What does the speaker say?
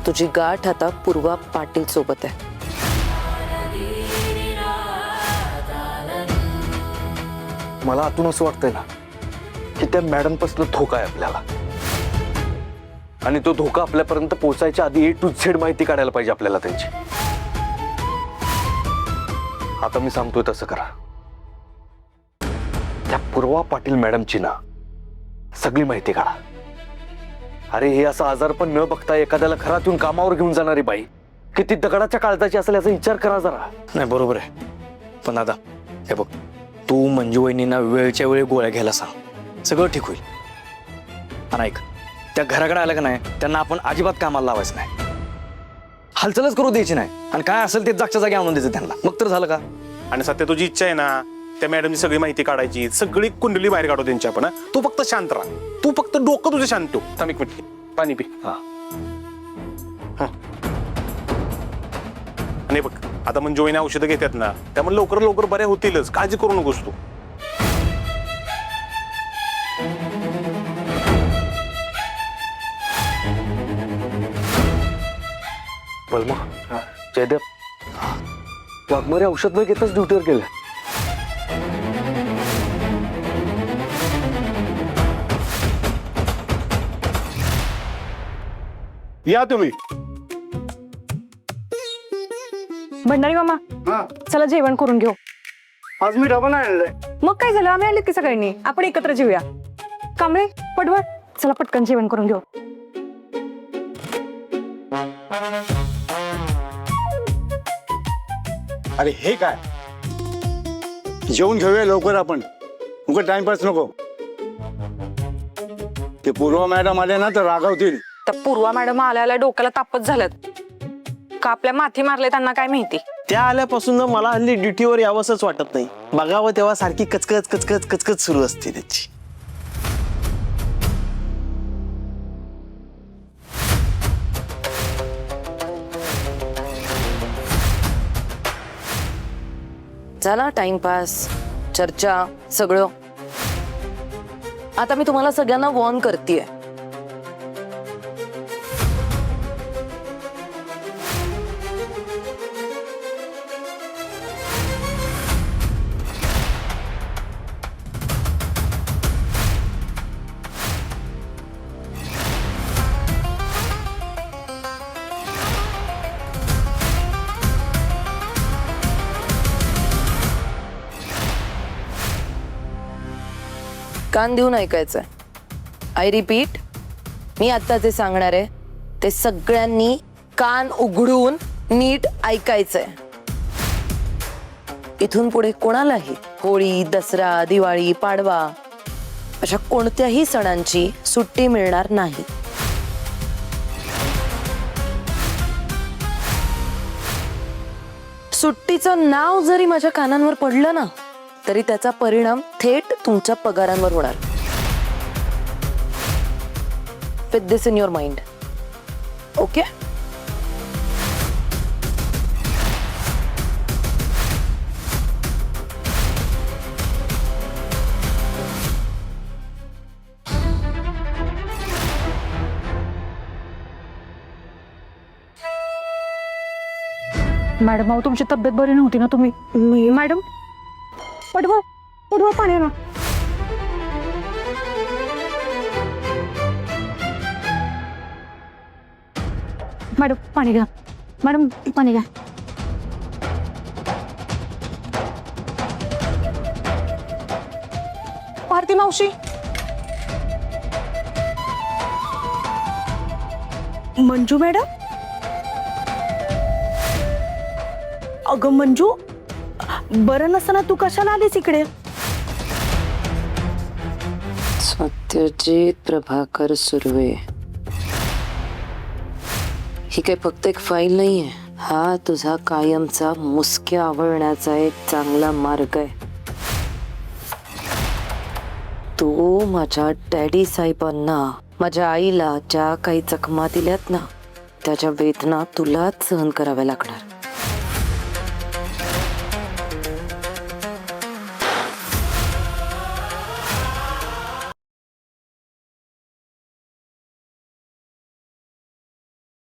तुझी गाठ आता पूर्वा पाटील सोबत आहे. मला आतून असं वाटतंय ना की त्या मॅडम पासून धोका आहे आपल्याला, आणि तो धोका आपल्यापर्यंत पोहोचायच्या आधी A to Z माहिती काढायला पाहिजे आपल्याला त्यांची. आता मी सांगतोय तसं करा. त्या पूर्वा पाटील मॅडमची ना सगळी माहिती काढा. अरे हे असं आजारपण न बघता एखाद्याला घरातून कामावर घेऊन जाणारी बाई किती दगडाच्या काळजाची असेल याचा विचार करा जरा. नाही बरोबर आहे, पण दादा हे बघ, तू मंजू वहिनींना वेळच्या वेळी गोळ्या घ्यायला सांग, सगळं ठीक होईल. आणि ऐक, त्या घराकडे आलं का नाही त्यांना आपण अजिबात कामाला लावायचं नाही, हालचालच करू द्यायची नाही, आणि काय असेल ते जागच्या जागी आणून द्यायचं त्यांना, मग तर झालं का. आणि सध्या तुझी इच्छा आहे ना त्या मॅडमची सगळी माहिती काढायची, सगळी कुंडली बाहेर काढू त्यांची आपण. तू फक्त शांत राहा, तू फक्त डोकं तुझं शांत ठेव. थांब एक मिनिट, पाणी पी. आणि बघ आता मंजू वहिनी औषधं घेतात ना, त्यामुळे लवकर लवकर बऱ्या होतीलच, काळजी करू नकोस तू. बलमा, जयदेव, वाघमारे औषध न घेताच ड्युटीवर गेले. या तुम्ही. भंडारी मामा, चला जेवण करून घेऊ. आज मी डबा नाही आणलाय. मग काय झालं, आम्ही आले की सगळ्यांनी, आपण एकत्र जेऊया. कांबळे पटवळ, चला पटकन जेवण करून घेऊ. अरे हे काय, जेवून घेऊया लवकर आपण, उगा टाइमपास नको. ते पूर्वा मॅडम आले ना तर रागावतील. तर पूर्वा मॅडम आल्याला डोक्याला तापच झाल्यात का, आपल्या माथी मारले त्यांना काय माहिती. त्या आल्यापासून मला हल्ली ड्युटीवर यावंसच वाटत नाही. बघावं तेव्हा सारखी कचकच कचकच कचकच सुरू असते त्याची. झाला टाइमपास, चर्चा, सगळं. आता मी तुम्हाला सगळ्यांना वॉर्न करतेय, कान देऊन ऐकायचंय. आय रिपीट, मी आता जे सांगणार आहे ते सगळ्यांनी कान उघडून नीट ऐकायचंय. इथून पुढे कोणालाही होळी, दसरा, दिवाळी, पाडवा अशा कोणत्याही सणांची सुट्टी मिळणार नाही. सुट्टीचं नाव जरी माझ्या कानांवर पडलं ना तरी त्याचा परिणाम थेट तुमच्या पगारांवर होणार. With this in your mind, okay? Madam, अहो तुमची तब्येत बरी नव्हती ना, तुम्ही मॅडम पटवा पटवा पाणी आणा. मॅडम पाणी घ्या, मॅडम पाणी घ्या. भारती मावशी, मंजू मॅडम, अगं मंजू, बरं नसताना तू कशाला आलीस इकडे? सत्यजित प्रभाकर सुर्वे, ही काही फक्त एक फाईल नाहीये, हा तुझा कायमचा मुसक्या आवळण्याचा एक चांगला मार्ग आहे. तू माझ्या डॅडी साहेबांना, माझ्या आईला ज्या काही जखमा दिल्यात ना त्याच्या वेदना तुलाच सहन कराव्या लागणार.